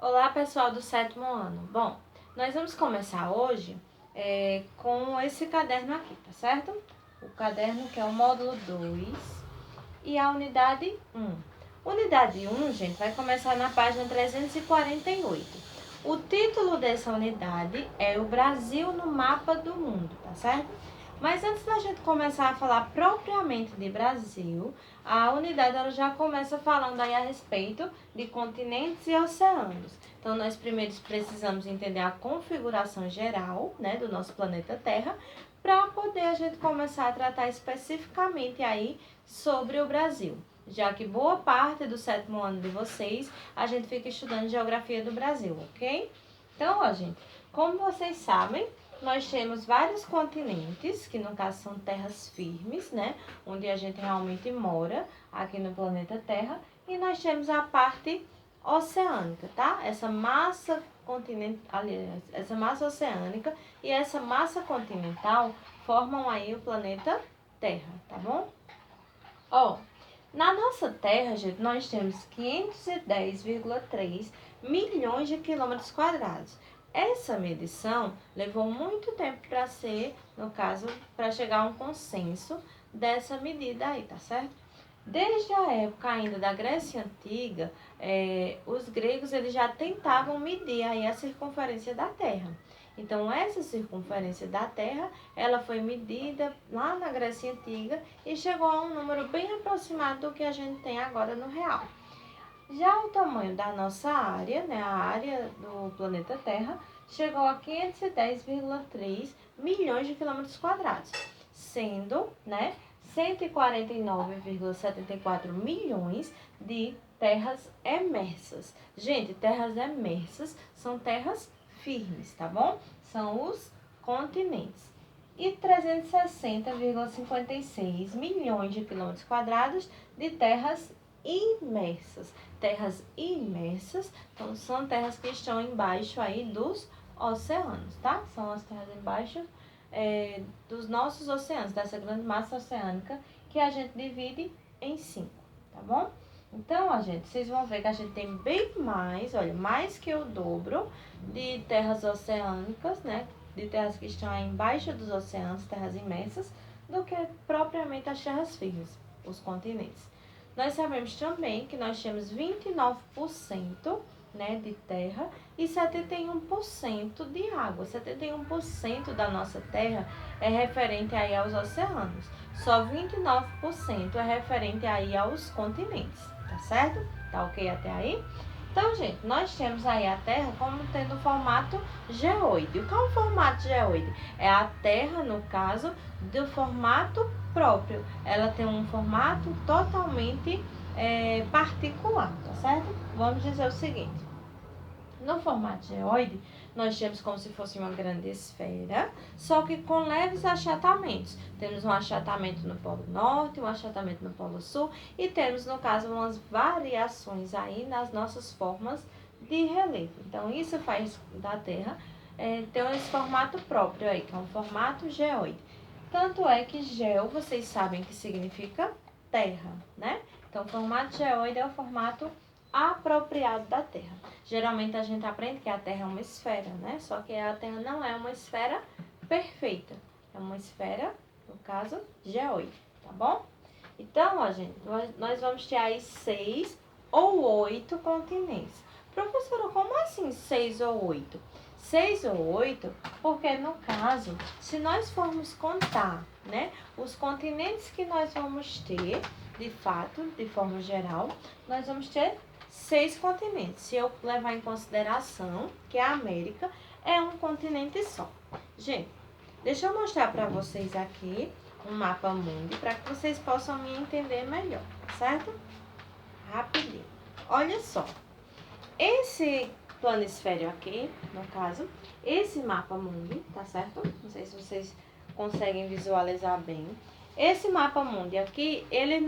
Olá, pessoal do sétimo ano. Bom, nós vamos começar hoje com esse caderno aqui, tá certo? O caderno que é o módulo 2 e a unidade 1. Unidade 1, gente, vai começar na página 348. O título dessa unidade é O Brasil no Mapa do Mundo, tá certo? Mas antes da gente começar a falar propriamente de Brasil, a unidade ela já começa falando aí a respeito de continentes e oceanos. Então, nós primeiro precisamos entender a configuração geral, né, do nosso planeta Terra, para poder a gente começar a tratar especificamente aí sobre o Brasil. Já que boa parte do sétimo ano de vocês, a gente fica estudando geografia do Brasil, ok? Então, ó, gente, como vocês sabem, nós temos vários continentes, que no caso são terras firmes, né? Onde a gente realmente mora aqui no planeta Terra. E nós temos a parte oceânica, tá? Essa massa continental, aliás, essa massa oceânica e essa massa continental formam aí o planeta Terra, tá bom? Ó, na nossa Terra, gente, nós temos 510,3 milhões de quilômetros quadrados. Essa medição levou muito tempo para ser, no caso, para chegar a um consenso dessa medida aí, tá certo? Desde a época ainda da Grécia Antiga, os gregos eles já tentavam medir aí a circunferência da Terra. Então, essa circunferência da Terra, ela foi medida lá na Grécia Antiga e chegou a um número bem aproximado do que a gente tem agora no real. Já o tamanho da nossa área, né, a área do planeta Terra, chegou a 510,3 milhões de quilômetros quadrados, sendo, né, 149,74 milhões de terras emersas. Gente, terras emersas são terras firmes, tá bom? São os continentes. E 360,56 milhões de quilômetros quadrados de terras imersas. Terras imersas, então são terras que estão embaixo aí dos oceanos, tá? São as terras embaixo dos nossos oceanos, dessa grande massa oceânica que a gente divide em 5, tá bom? Então, ó, gente, vocês vão ver que a gente tem bem mais, olha, mais que o dobro de terras oceânicas, né? De terras que estão aí embaixo dos oceanos, terras imensas, do que propriamente as terras firmes, os continentes. Nós sabemos também que nós temos 29%, né, de terra e 71% de água. 71% da nossa terra é referente aí aos oceanos. Só 29% é referente aí aos continentes, tá certo? Tá ok até aí? Então, gente, nós temos aí a Terra como tendo o formato geoide. O que é um formato geoide? É a Terra, no caso, do formato próprio. Ela tem um formato totalmente particular, tá certo? Vamos dizer o seguinte. No formato geoide, nós temos como se fosse uma grande esfera, só que com leves achatamentos. Temos um achatamento no polo norte, um achatamento no polo sul e temos, no caso, umas variações aí nas nossas formas de relevo. Então, isso faz da Terra ter esse formato próprio aí, que é um formato geoide. Tanto é que geo, vocês sabem que significa terra, né? Então, o formato geoide é o formato apropriado da Terra. Geralmente a gente aprende que a Terra é uma esfera, né? Só que a Terra não é uma esfera perfeita. É uma esfera, no caso, geoide, tá bom? Então, ó, gente, nós vamos ter aí 6 ou 8 continentes. Professora, como assim 6 ou 8? 6 ou 8, porque no caso, se nós formos contar, né, os continentes que nós vamos ter, de fato, de forma geral, nós vamos ter 6 continentes. Se eu levar em consideração que a América é um continente só. Gente, deixa eu mostrar para vocês aqui um mapa mundi para que vocês possam me entender melhor, certo? Rapidinho. Olha só. Esse planisfério aqui, no caso, esse mapa mundi, tá certo? Não sei se vocês conseguem visualizar bem. Esse mapa mundi aqui, ele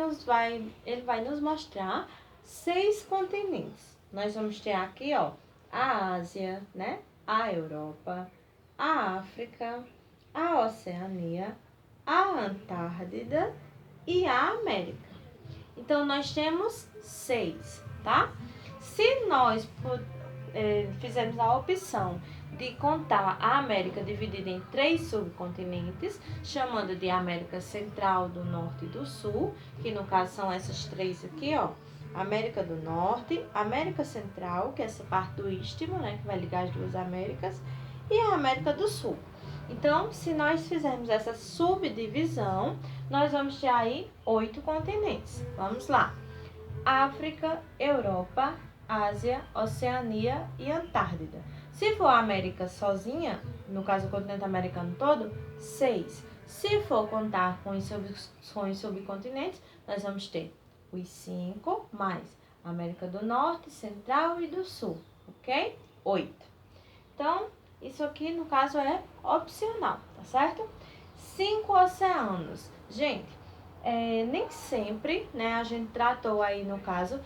vai nos mostrar 6 continentes. Nós vamos ter aqui, ó, a Ásia, né? A Europa, a África, a Oceania, a Antártida e a América. Então, nós temos 6, tá? Se nós fizemos a opção de contar a América dividida em 3 subcontinentes, chamando de América Central, do Norte e do Sul, que no caso são essas 3 aqui, ó. América do Norte, América Central, que é essa parte do istmo, né, que vai ligar as duas Américas, e a América do Sul. Então, se nós fizermos essa subdivisão, nós vamos ter aí 8 continentes. Vamos lá. África, Europa, Ásia, Oceania e Antártida. Se for a América sozinha, no caso o continente americano todo, 6. Se for contar com os subcontinentes, nós vamos ter os 5 mais América do Norte, Central e do Sul, ok? 8. Então, isso aqui no caso é opcional, tá certo? 5 oceanos. Gente, nem sempre, né, a gente tratou aí no caso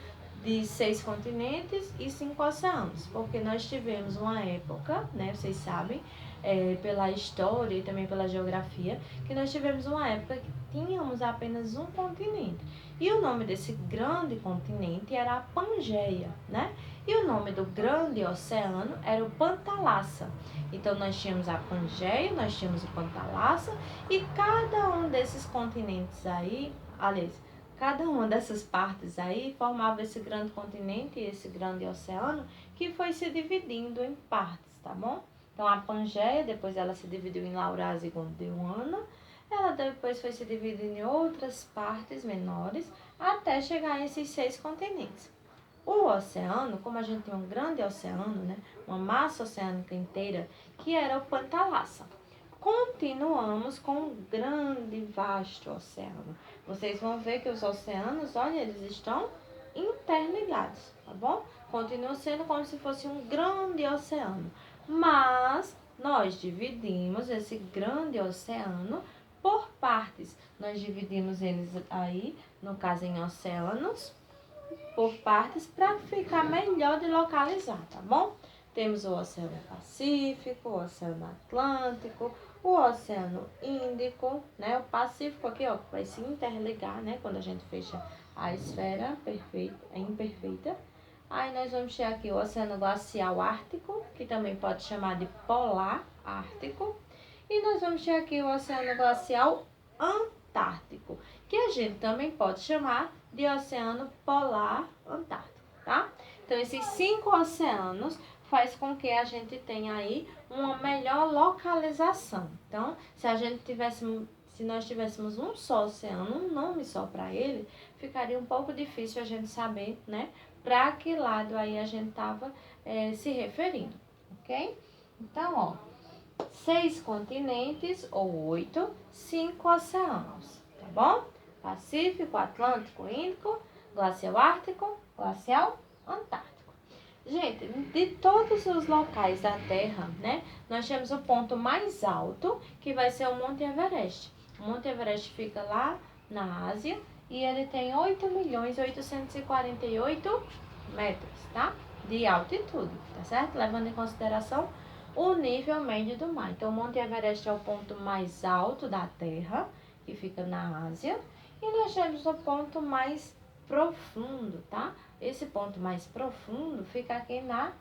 de 6 continentes e 5 oceanos, porque nós tivemos uma época, né, vocês sabem, pela história e também pela geografia, que nós tivemos uma época que tínhamos apenas um continente. E o nome desse grande continente era a Pangeia, né? E o nome do grande oceano era o Pantalassa. Então, nós tínhamos a Pangeia, nós tínhamos o Pantalassa, e cada um desses continentes aí, aliás, cada uma dessas partes aí formava esse grande continente e esse grande oceano que foi se dividindo em partes, tá bom? Então, a Pangeia, depois ela se dividiu em Laurásia e Gondwana, ela depois foi se dividindo em outras partes menores, até chegar a esses 6 continentes. O oceano, como a gente tem um grande oceano, né, uma massa oceânica inteira, que era o Pantalassa. Continuamos com um grande, vasto oceano. Vocês vão ver que os oceanos, olha, eles estão interligados, tá bom? Continua sendo como se fosse um grande oceano. Mas nós dividimos esse grande oceano por partes. Nós dividimos eles aí, no caso em oceanos, por partes para ficar melhor de localizar, tá bom? Temos o Oceano Pacífico, o Oceano Atlântico, o Oceano Índico, né? O Pacífico aqui, ó, vai se interligar, né? Quando a gente fecha a esfera perfeita, imperfeita. Aí nós vamos ter aqui o Oceano Glacial Ártico, que também pode chamar de Polar Ártico. E nós vamos ter aqui o Oceano Glacial Antártico, que a gente também pode chamar de Oceano Polar Antártico, tá? Então, esses 5 oceanos faz com que a gente tenha aí uma melhor localização. Então, se nós tivéssemos um só oceano, um nome só para ele, ficaria um pouco difícil a gente saber, né, para que lado aí a gente estava se referindo, ok? Então, ó, 6 continentes ou 8, 5 oceanos, tá bom? Pacífico, Atlântico, Índico, Glacial Ártico, Glacial Antártico. Gente, de todos os locais da Terra, né, nós temos o ponto mais alto, que vai ser o Monte Everest. O Monte Everest fica lá na Ásia e ele tem 8.848 metros, tá? De altitude, tá certo? Levando em consideração o nível médio do mar. Então, o Monte Everest é o ponto mais alto da Terra, que fica na Ásia. E nós temos o ponto mais profundo, tá? Esse ponto mais profundo fica aqui na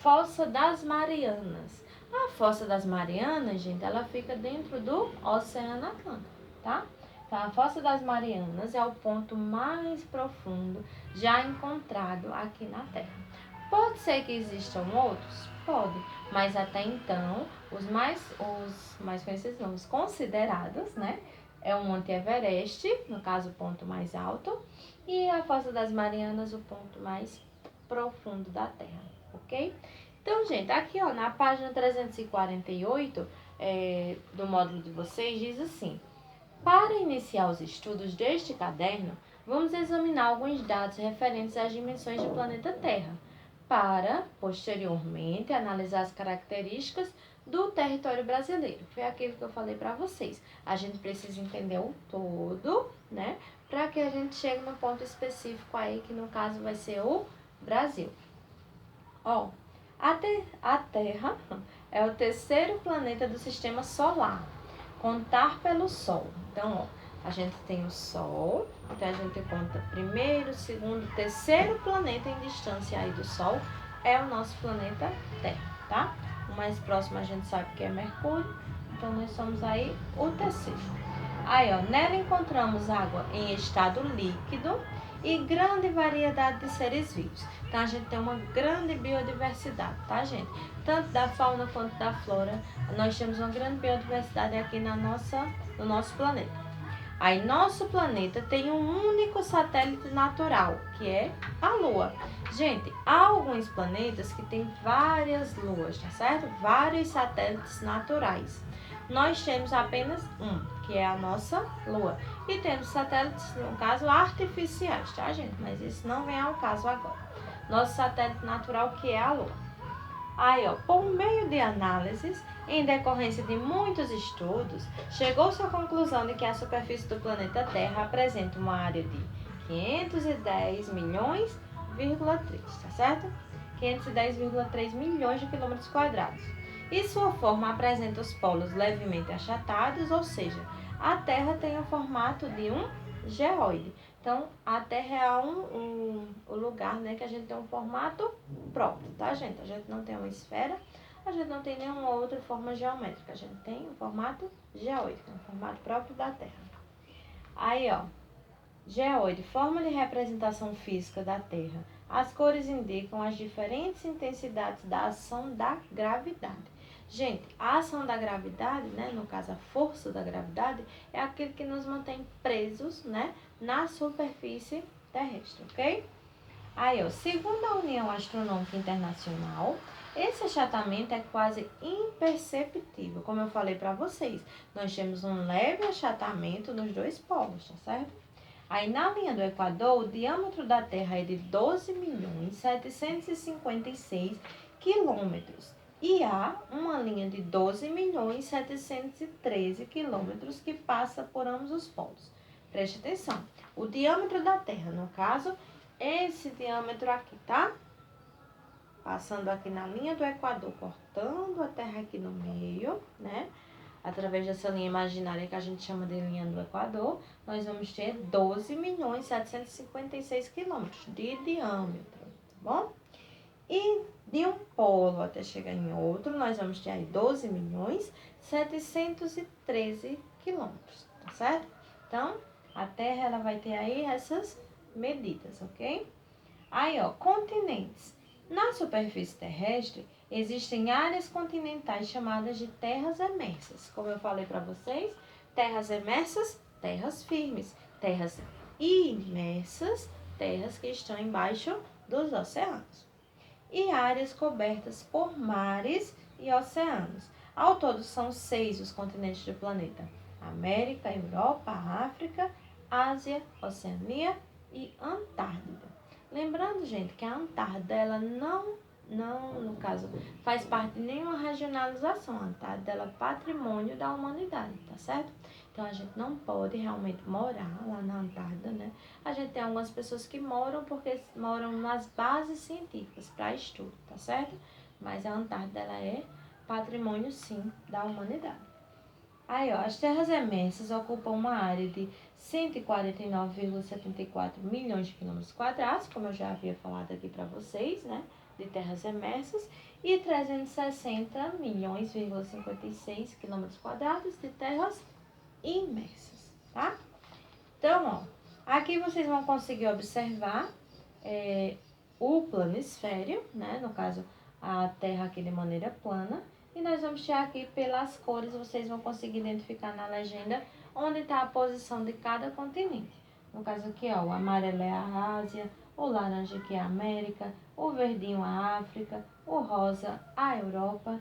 Fossa das Marianas. A Fossa das Marianas, gente, ela fica dentro do Oceano Atlântico, tá? Então, a Fossa das Marianas é o ponto mais profundo já encontrado aqui na Terra. Pode ser que existam outros? Pode, mas até então, os mais conhecidos, não, os considerados, né? É o Monte Everest, no caso o ponto mais alto, e a Fossa das Marianas, o ponto mais profundo da Terra, ok? Então, gente, aqui ó, na página 348 do módulo de vocês, diz assim: para iniciar os estudos deste caderno, vamos examinar alguns dados referentes às dimensões do planeta Terra, para, posteriormente, analisar as características do território brasileiro. Foi aquilo que eu falei para vocês. A gente precisa entender o todo, né? Para que a gente chegue no ponto específico aí, que no caso vai ser o Brasil. Ó, a Terra é o terceiro planeta do sistema solar. Contar pelo Sol. Então, ó, a gente tem o Sol, então a gente conta primeiro, segundo, terceiro planeta em distância aí do Sol é o nosso planeta Terra, tá? O mais próximo a gente sabe que é Mercúrio, então nós somos aí o terceiro. Aí, ó, nela encontramos água em estado líquido e grande variedade de seres vivos. Então, a gente tem uma grande biodiversidade, tá, gente? Tanto da fauna quanto da flora, nós temos uma grande biodiversidade aqui no nosso planeta. Aí, nosso planeta tem um único satélite natural, que é a Lua. Gente, há alguns planetas que têm várias luas, tá certo? Vários satélites naturais. Nós temos apenas um, que é a nossa Lua. E temos satélites, no caso, artificiais, tá, gente? Mas isso não vem ao caso agora. Nosso satélite natural, que é a Lua. Aí, ó, por meio de análises, em decorrência de muitos estudos, chegou-se à conclusão de que a superfície do planeta Terra apresenta uma área de 510 milhões,3, tá certo? 510,3 milhões de quilômetros quadrados. E sua forma apresenta os polos levemente achatados, ou seja, a Terra tem o formato de um geóide. Então, a Terra é o lugar, né, que a gente tem um formato próprio, tá, gente? A gente não tem uma esfera, a gente não tem nenhuma outra forma geométrica. A gente tem um formato geóide, que é um formato próprio da Terra. Aí, ó, geóide, forma de representação física da Terra. As cores indicam as diferentes intensidades da ação da gravidade. Gente, a ação da gravidade, né, no caso a força da gravidade, é aquilo que nos mantém presos, né, na superfície terrestre, ok? Aí, ó, segundo a União Astronômica Internacional, esse achatamento é quase imperceptível. Como eu falei para vocês, nós temos um leve achatamento nos dois polos, tá certo? Aí, na linha do Equador, o diâmetro da Terra é de 12.756 quilômetros. E há uma linha de 12.713 quilômetros que passa por ambos os polos. Preste atenção. O diâmetro da Terra, no caso, esse diâmetro aqui, tá? Passando aqui na linha do Equador, cortando a Terra aqui no meio, né? Através dessa linha imaginária que a gente chama de linha do Equador, nós vamos ter 12.756 quilômetros de diâmetro, tá bom? E de um polo até chegar em outro, nós vamos ter aí 12.713 quilômetros, tá certo? Então, a Terra, ela vai ter aí essas medidas, ok? Aí, ó, continentes. Na superfície terrestre, existem áreas continentais chamadas de terras emersas. Como eu falei para vocês, terras emersas, terras firmes. Terras imersas, terras que estão embaixo dos oceanos. E áreas cobertas por mares e oceanos. Ao todo, são 6 os continentes do planeta: América, Europa, África, Ásia, Oceania e Antártida. Lembrando, gente, que a Antártida, ela não, no caso, faz parte de nenhuma regionalização. A Antártida, ela é patrimônio da humanidade, tá certo? Então, a gente não pode realmente morar lá na Antártida, né? A gente tem algumas pessoas que moram porque moram nas bases científicas para estudo, tá certo? Mas a Antártida, ela é patrimônio, sim, da humanidade. Aí, ó, as terras emersas ocupam uma área de 149,74 milhões de quilômetros quadrados, como eu já havia falado aqui para vocês, né, de terras emersas, e 360 milhões,56 quilômetros quadrados de terras imersas, tá? Então, ó, aqui vocês vão conseguir observar o planisfério, né, no caso, a Terra aqui de maneira plana. E nós vamos ter aqui pelas cores, vocês vão conseguir identificar na legenda onde está a posição de cada continente. No caso aqui, ó, o amarelo é a Ásia, o laranja aqui é a América, o verdinho a África, o rosa a Europa,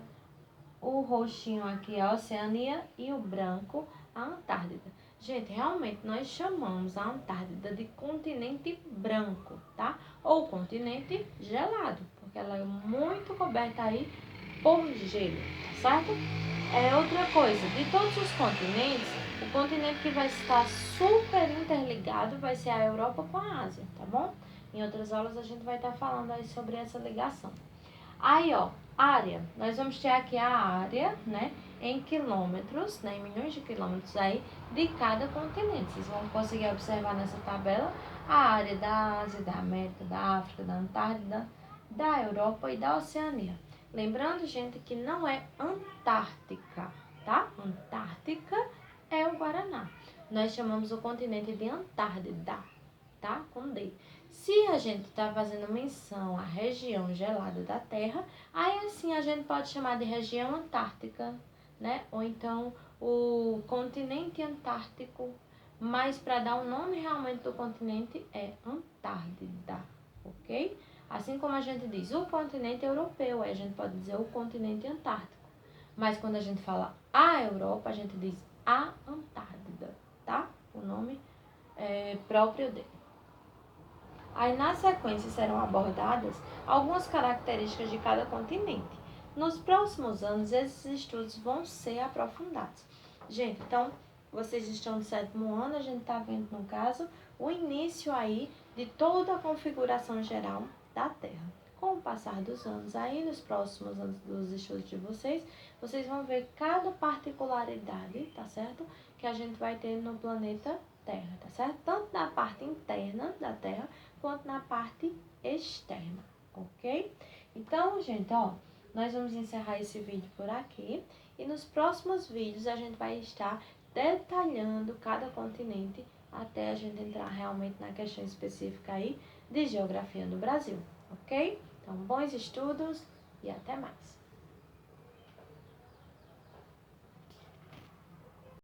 o roxinho aqui é a Oceania e o branco a Antártida. Gente, realmente nós chamamos a Antártida de continente branco, tá? Ou continente gelado, porque ela é muito coberta aí por gelo, tá certo? Outra coisa, de todos os continentes, o continente que vai estar super interligado vai ser a Europa com a Ásia, tá bom? Em outras aulas a gente vai estar falando aí sobre essa ligação. Aí, ó, área. Nós vamos ter aqui a área, né, em quilômetros, né, em milhões de quilômetros aí, de cada continente. Vocês vão conseguir observar nessa tabela a área da Ásia, da América, da África, da Antártida, da Europa e da Oceania. Lembrando, gente, que não é Antártica, tá? Antártica é o Guaraná. Nós chamamos o continente de Antártida, tá? Com D. Se a gente está fazendo menção à região gelada da Terra, aí assim a gente pode chamar de região antártica, né? Ou então o continente antártico, mas para dar o nome realmente do continente é Antártida, ok? Assim como a gente diz o continente europeu, aí a gente pode dizer o continente antártico. Mas quando a gente fala a Europa, a gente diz a Antártida, tá? O nome próprio dele. Aí na sequência serão abordadas algumas características de cada continente. Nos próximos anos, esses estudos vão ser aprofundados. Gente, então, vocês estão no 7º ano, a gente está vendo, no caso, o início aí de toda a configuração geral da Terra. Com o passar dos anos, aí nos próximos anos dos estudos de vocês, vocês vão ver cada particularidade, tá certo? Que a gente vai ter no planeta Terra, tá certo? Tanto na parte interna da Terra, quanto na parte externa, ok? Então, gente, ó, nós vamos encerrar esse vídeo por aqui e nos próximos vídeos a gente vai estar detalhando cada continente até a gente entrar realmente na questão específica aí de geografia no Brasil, ok? Então, bons estudos e até mais!